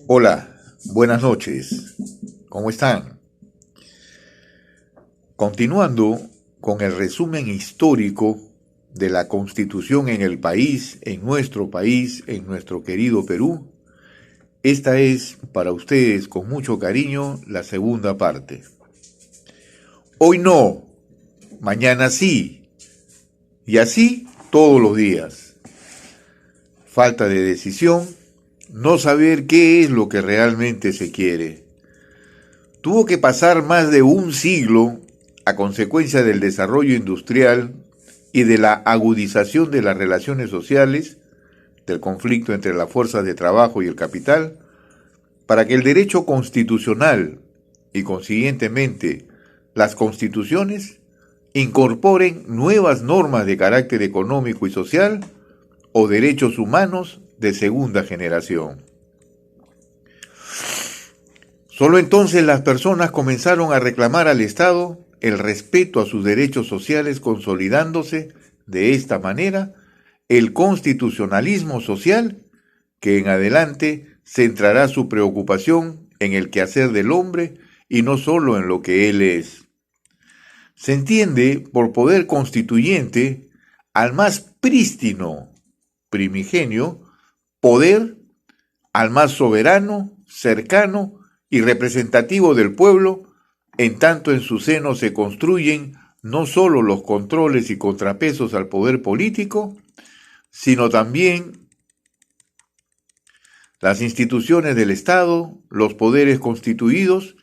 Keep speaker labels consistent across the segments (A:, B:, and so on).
A: Hola, buenas noches. ¿Cómo están? Continuando con el resumen histórico de la Constitución en el país, en nuestro querido Perú, esta es para ustedes con mucho cariño la segunda parte. Hoy no, mañana sí, y así todos los días. Falta de decisión, no saber qué es lo que realmente se quiere. Tuvo que pasar más de un siglo a consecuencia del desarrollo industrial y de la agudización de las relaciones sociales, del conflicto entre las fuerzas de trabajo y el capital, para que el derecho constitucional y consiguientemente las constituciones incorporen nuevas normas de carácter económico y social o derechos humanos de segunda generación. Solo entonces las personas comenzaron a reclamar al Estado el respeto a sus derechos sociales, consolidándose de esta manera el constitucionalismo social que en adelante centrará su preocupación en el quehacer del hombre y no solo en lo que él es. Se entiende por poder constituyente al más prístino, primigenio, poder, al más soberano, cercano y representativo del pueblo, en tanto en su seno se construyen no solo los controles y contrapesos al poder político, sino también las instituciones del Estado, los poderes constituidos,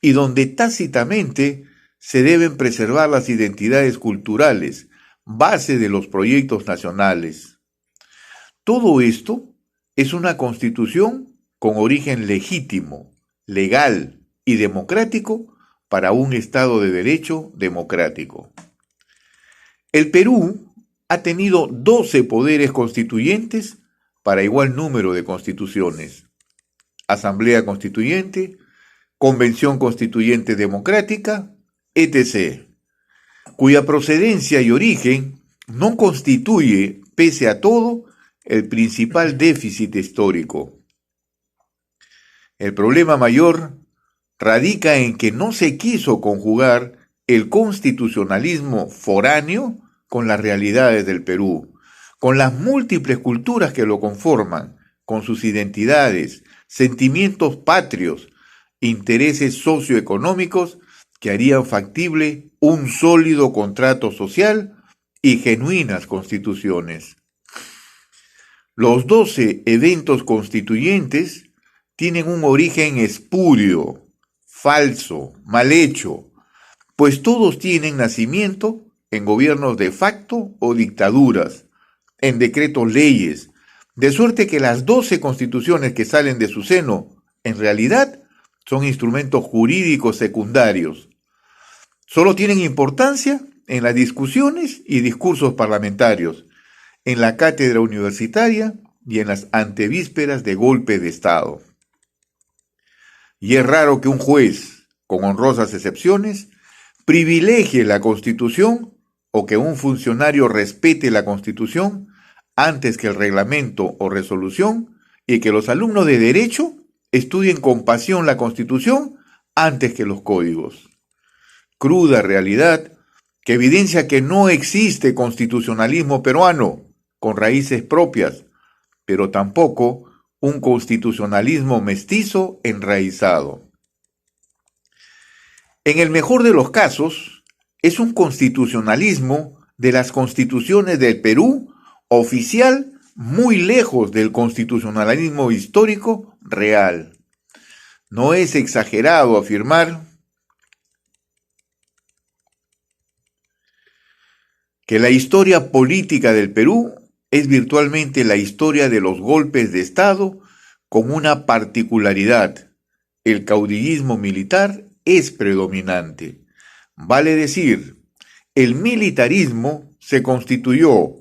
A: y donde tácitamente se deben preservar las identidades culturales, base de los proyectos nacionales. Todo esto es una constitución con origen legítimo, legal y democrático para un Estado de Derecho democrático. El Perú ha tenido 12 poderes constituyentes para igual número de constituciones: Asamblea Constituyente, Convención Constituyente Democrática, etc., cuya procedencia y origen no constituye, pese a todo, el principal déficit histórico. El problema mayor radica en que no se quiso conjugar el constitucionalismo foráneo con las realidades del Perú, con las múltiples culturas que lo conforman, con sus identidades, sentimientos patrios, intereses socioeconómicos que harían factible un sólido contrato social y genuinas constituciones. Los 12 eventos constituyentes tienen un origen espurio, falso, mal hecho, pues todos tienen nacimiento en gobiernos de facto o dictaduras, en decretos leyes, de suerte que las 12 constituciones que salen de su seno, en realidad, son instrumentos jurídicos secundarios. Solo tienen importancia en las discusiones y discursos parlamentarios, en la cátedra universitaria y en las antevísperas de golpe de Estado. Y es raro que un juez, con honrosas excepciones, privilegie la Constitución o que un funcionario respete la Constitución antes que el reglamento o resolución, y que los alumnos de Derecho estudien con pasión la Constitución antes que los códigos. Cruda realidad que evidencia que no existe constitucionalismo peruano con raíces propias, pero tampoco un constitucionalismo mestizo enraizado. En el mejor de los casos, es un constitucionalismo de las constituciones del Perú oficial muy lejos del constitucionalismo histórico real. No es exagerado afirmar que la historia política del Perú es virtualmente la historia de los golpes de Estado, con una particularidad: el caudillismo militar es predominante. Vale decir, el militarismo se constituyó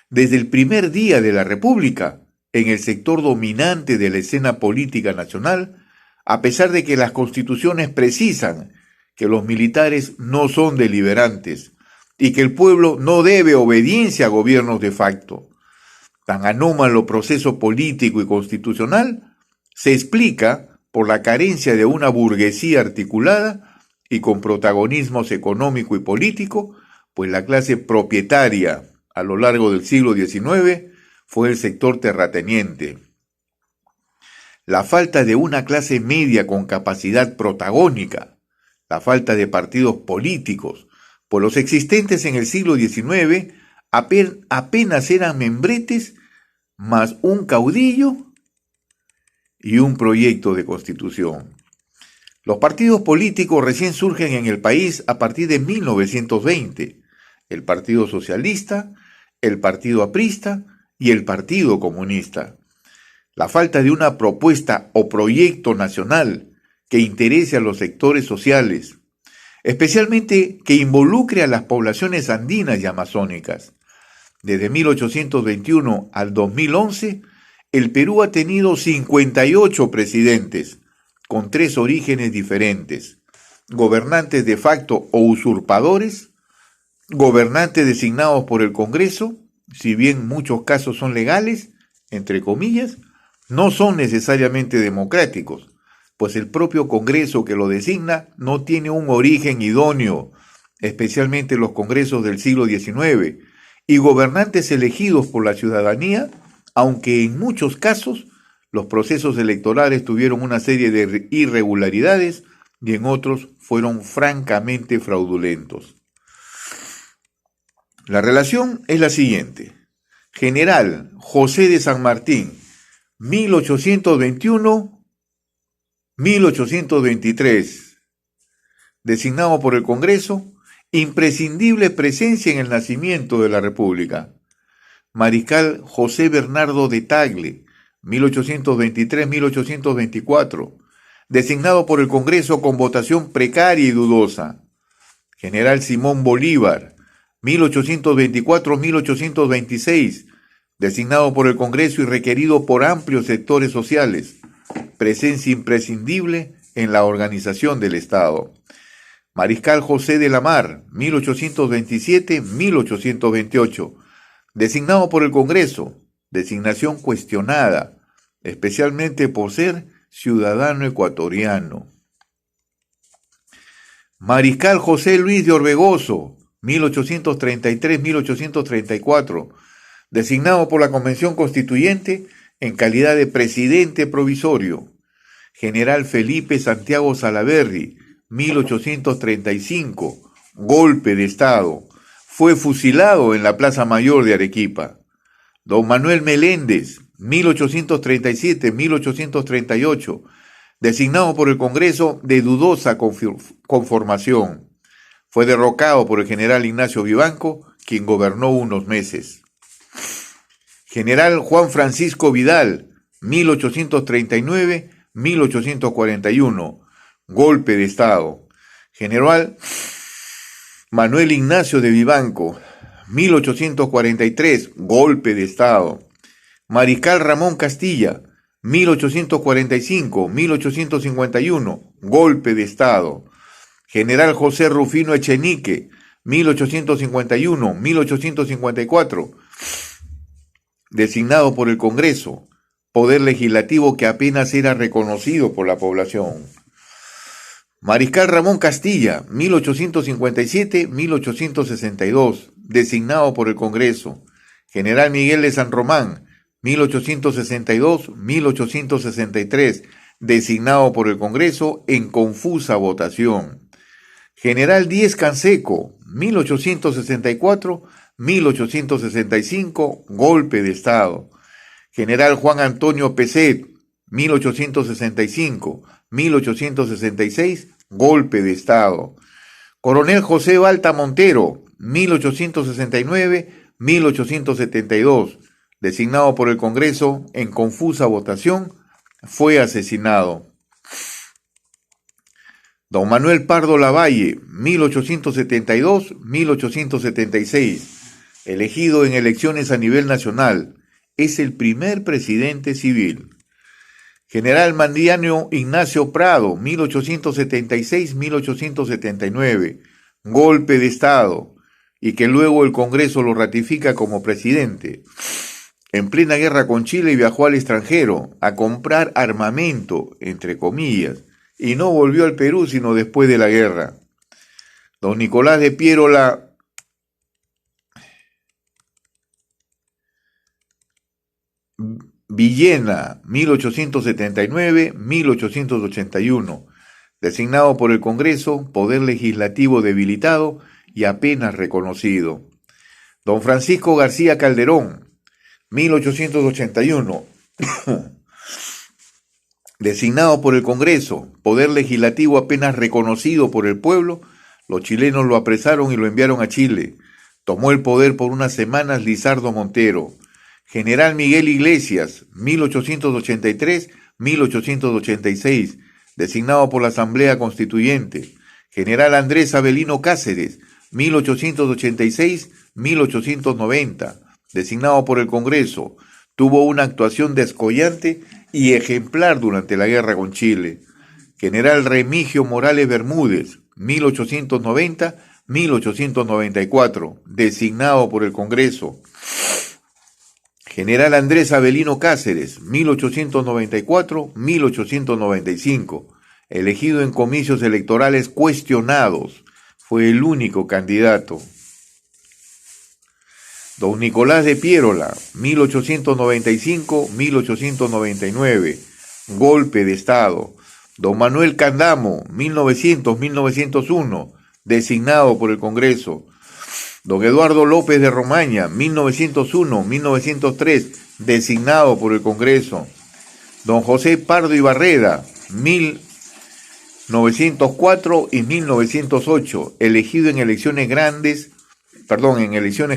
A: desde el primer día de la República en el sector dominante de la escena política nacional, a pesar de que las constituciones precisan que los militares no son deliberantes y que el pueblo no debe obediencia a gobiernos de facto. Tan anómalo proceso político y constitucional Se explica por la carencia de una burguesía articulada y con protagonismos económico y político, pues la clase propietaria a lo largo del siglo XIX fue el sector terrateniente. La falta de una clase media con capacidad protagónica, la falta de partidos políticos, pues los existentes en el siglo XIX apenas eran membretes más un caudillo y un proyecto de constitución. Los partidos políticos recién surgen en el país a partir de 1920, el Partido Socialista, el Partido Aprista y el Partido Comunista. La falta de una propuesta o proyecto nacional que interese a los sectores sociales, especialmente que involucre a las poblaciones andinas y amazónicas. Desde 1821 al 2011, el Perú ha tenido 58 presidentes, con 3 orígenes diferentes: gobernantes de facto o usurpadores, gobernantes designados por el Congreso, si bien muchos casos son legales, entre comillas, no son necesariamente democráticos, pues el propio Congreso que lo designa no tiene un origen idóneo, especialmente los congresos del siglo XIX, y gobernantes elegidos por la ciudadanía, aunque en muchos casos los procesos electorales tuvieron una serie de irregularidades y en otros fueron francamente fraudulentos. La relación es la siguiente: General José de San Martín, 1821-1823, designado por el Congreso, imprescindible presencia en el nacimiento de la República. Mariscal José Bernardo de Tagle, 1823-1824, designado por el Congreso con votación precaria y dudosa. General Simón Bolívar, 1824-1826, designado por el Congreso y requerido por amplios sectores sociales, presencia imprescindible en la organización del Estado. Mariscal José de la Mar, 1827-1828, designado por el Congreso, designación cuestionada, especialmente por ser ciudadano ecuatoriano. Mariscal José Luis de Orbegoso, 1833-1834, designado por la Convención Constituyente en calidad de presidente provisorio. General Felipe Santiago Salaverry, 1835, golpe de Estado, fue fusilado en la Plaza Mayor de Arequipa. Don Manuel Meléndez, 1837-1838, designado por el Congreso de dudosa conformación. Fue derrocado por el general Ignacio Vivanco, quien gobernó unos meses. General Juan Francisco Vidal, 1839-1841, golpe de Estado. General Manuel Ignacio de Vivanco, 1843, golpe de Estado. Mariscal Ramón Castilla, 1845-1851, golpe de Estado. General José Rufino Echenique, 1851-1854, designado por el Congreso, poder legislativo que apenas era reconocido por la población. Mariscal Ramón Castilla, 1857-1862, designado por el Congreso. General Miguel de San Román, 1862-1863, designado por el Congreso en confusa votación. General Díez Canseco, 1864-1865, golpe de Estado. General Juan Antonio Peset, 1865-1866, golpe de Estado. Coronel José Balta Montero, 1869-1872, designado por el Congreso en confusa votación, fue asesinado. Don Manuel Pardo Lavalle, 1872-1876, elegido en elecciones a nivel nacional, es el primer presidente civil. General Mandiano Ignacio Prado, 1876-1879, golpe de Estado, y que luego el Congreso lo ratifica como presidente. en plena guerra con Chile viajó al extranjero a comprar armamento, entre comillas, y no volvió al Perú sino después de la guerra. Don Nicolás de Piérola Villena, 1879-1881, designado por el Congreso, poder legislativo debilitado y apenas reconocido. Don Francisco García Calderón, 1881, designado por el Congreso, poder legislativo apenas reconocido por el pueblo, los chilenos lo apresaron y lo enviaron a Chile. Tomó el poder por unas semanas Lizardo Montero. General Miguel Iglesias, 1883-1886, designado por la Asamblea Constituyente. General Andrés Avelino Cáceres, 1886-1890, designado por el Congreso. Tuvo una actuación descollante y ejemplar durante la guerra con Chile. General Remigio Morales Bermúdez, 1890-1894, designado por el Congreso. General Andrés Avelino Cáceres, 1894-1895, elegido en comicios electorales cuestionados, fue el único candidato. Don Nicolás de Piérola, 1895-1899, golpe de Estado. Don Manuel Candamo, 1900-1901, designado por el Congreso. Don Eduardo López de Romaña, 1901-1903, designado por el Congreso. Don José Pardo Ibarreda, 1904 y 1908, elegido en elecciones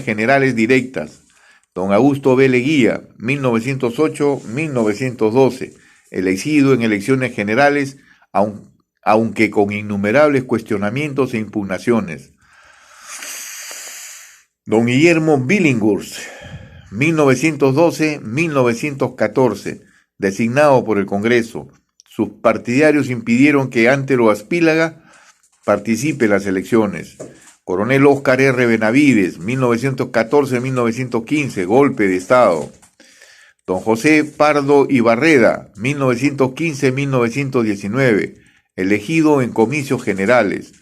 A: generales directas. Don Augusto B. Leguía, 1908-1912, elegido en elecciones generales, aunque con innumerables cuestionamientos e impugnaciones. Don Guillermo Billinghurst, 1912-1914, designado por el Congreso. Sus partidarios impidieron que Antero Aspílaga participe en las elecciones. Coronel Óscar R. Benavides, 1914-1915, golpe de Estado. Don José Pardo Ibarreda, 1915-1919, elegido en comicios generales.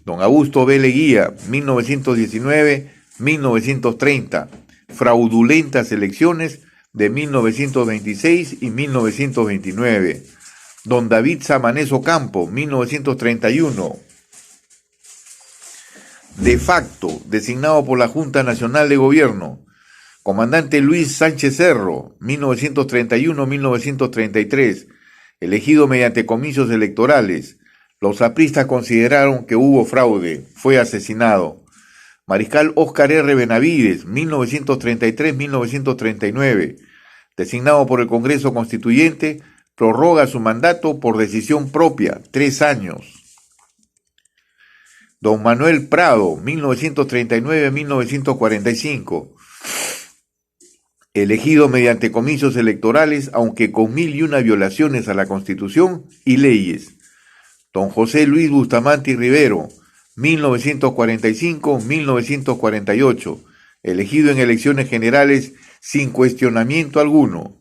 A: Don Augusto B. Leguía, 1919-1930, fraudulentas elecciones de 1926 y 1929. Don David Samanez Ocampo, 1931, de facto, designado por la Junta Nacional de Gobierno. Comandante Luis Sánchez Cerro, 1931-1933, elegido mediante comicios electorales. Los apristas consideraron que hubo fraude, fue asesinado. Mariscal Óscar R. Benavides, 1933-1939, designado por el Congreso Constituyente, prorroga su mandato por decisión propia, 3 años. Don Manuel Prado, 1939-1945, elegido mediante comicios electorales, aunque con 1001 violaciones a la Constitución y leyes. Don José Luis Bustamante y Rivero, 1945-1948, elegido en elecciones generales sin cuestionamiento alguno.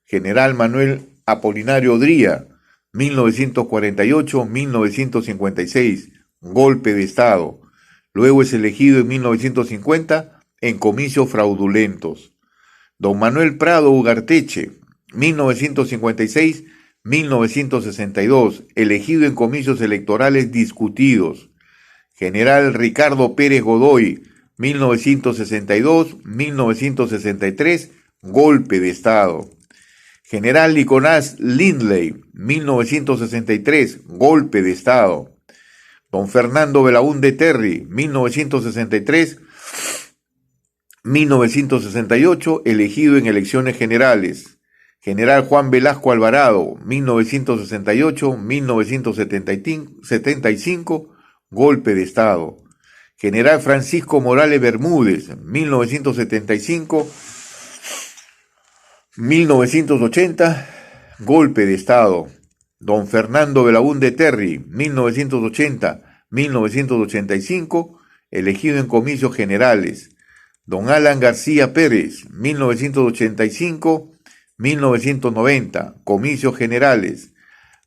A: General Manuel Apolinario Odría, 1948-1956, golpe de Estado. Luego es elegido en 1950 en comicios fraudulentos. Don Manuel Prado Ugarteche, 1956-1962, elegido en comicios electorales discutidos. General Ricardo Pérez Godoy, 1962-1963, golpe de Estado. General Nicolás Lindley, 1963, golpe de Estado. Don Fernando Belaúnde Terry, 1963-1968, elegido en elecciones generales. General Juan Velasco Alvarado, 1968-1975, golpe de Estado. General Francisco Morales Bermúdez, 1975-1980, golpe de Estado. Don Fernando Belaúnde Terry, 1980-1985, elegido en comicios generales. Don Alan García Pérez, 1985-1990, comicios generales.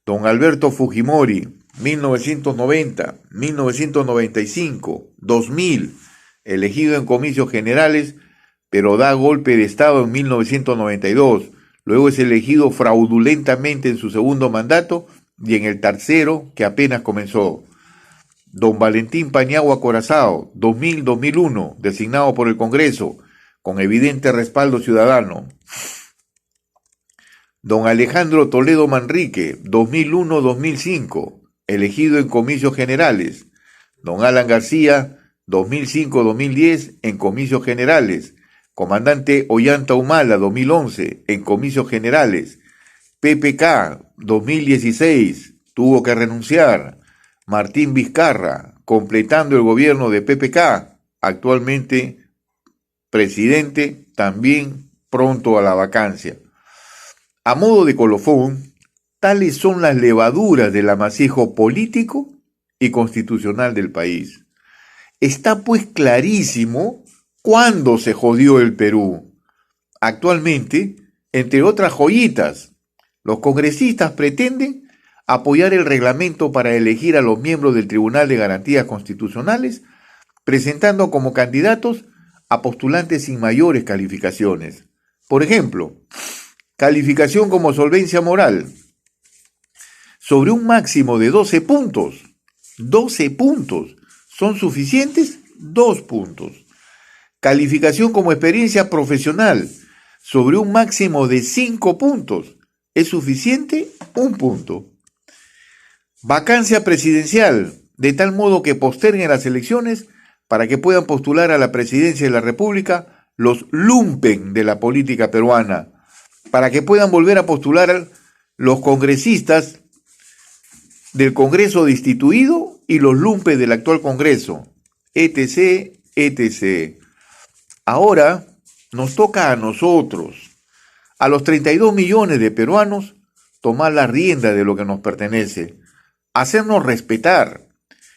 A: Don Alberto Fujimori, 1990-1995, 2000, elegido en comicios generales, pero da golpe de Estado en 1992. Luego es elegido fraudulentamente en su segundo mandato y en el tercero, que apenas comenzó. Don Valentín Paniagua Corazao, 2000-2001, designado por el Congreso, con evidente respaldo ciudadano. Don Alejandro Toledo Manrique, 2001-2005, elegido en comicios generales. Don Alan García, 2005-2010, en comicios generales. Comandante Ollanta Humala, 2011, en comicios generales. PPK, 2016, tuvo que renunciar. Martín Vizcarra, completando el gobierno de PPK, actualmente presidente, también pronto a la vacancia. A modo de colofón, tales son las levaduras del amasijo político y constitucional del país. Está pues clarísimo cuándo se jodió el Perú. Actualmente, entre otras joyitas, los congresistas pretenden apoyar el reglamento para elegir a los miembros del Tribunal de Garantías Constitucionales, presentando como candidatos a postulantes sin mayores calificaciones. Por ejemplo, calificación como solvencia moral, sobre un máximo de 12 puntos. 12 puntos. ¿Son suficientes? 2 puntos. Calificación como experiencia profesional, sobre un máximo de 5 puntos. ¿Es suficiente? 1 punto. Vacancia presidencial, de tal modo que posterguen las elecciones para que puedan postular a la presidencia de la República los lumpen de la política peruana, para que puedan volver a postular los congresistas del Congreso destituido y los lumpen del actual Congreso, etc., etc. Ahora nos toca a nosotros, a los 32 millones de peruanos, tomar la rienda de lo que nos pertenece, hacernos respetar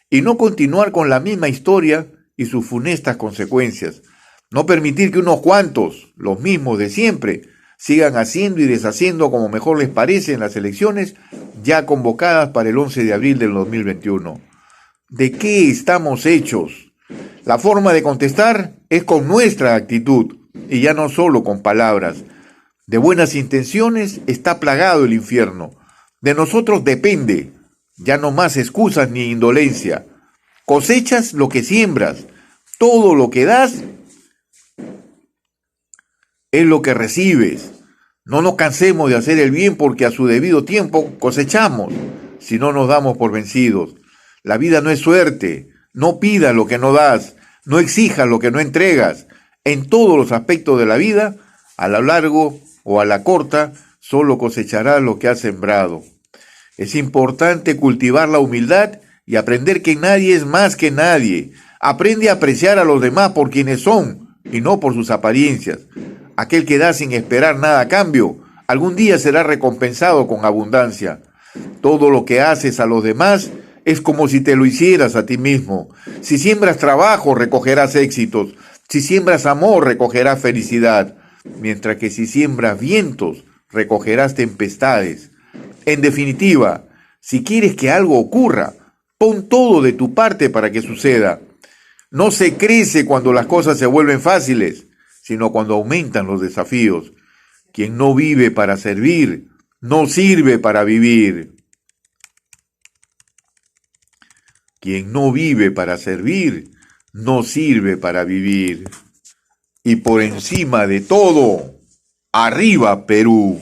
A: y no continuar con la misma historia y sus funestas consecuencias. No permitir que unos cuantos, los mismos de siempre, sigan haciendo y deshaciendo como mejor les parece en las elecciones ya convocadas para el 11 de abril del 2021. ¿De qué estamos hechos? La forma de contestar es con nuestra actitud y ya no solo con palabras. De buenas intenciones está plagado el infierno. De nosotros depende, ya no más excusas ni indolencia. Cosechas lo que siembras, todo lo que das es lo que recibes. No nos cansemos de hacer el bien porque a su debido tiempo cosechamos, si no nos damos por vencidos. La vida no es suerte, no pidas lo que no das, no exijas lo que no entregas. En todos los aspectos de la vida, a lo largo o a la corta, solo cosecharás lo que has sembrado. Es importante cultivar la humildad y aprender que nadie es más que nadie. Aprende a apreciar a los demás por quienes son y no por sus apariencias. Aquel que da sin esperar nada a cambio, algún día será recompensado con abundancia. Todo lo que haces a los demás es como si te lo hicieras a ti mismo. Si siembras trabajo, recogerás éxitos. Si siembras amor, recogerás felicidad. Mientras que si siembras vientos, recogerás tempestades. En definitiva, si quieres que algo ocurra, pon todo de tu parte para que suceda. No se crece cuando las cosas se vuelven fáciles, sino cuando aumentan los desafíos. Quien no vive para servir, no sirve para vivir. Quien no vive para servir, no sirve para vivir. Y por encima de todo, arriba Perú.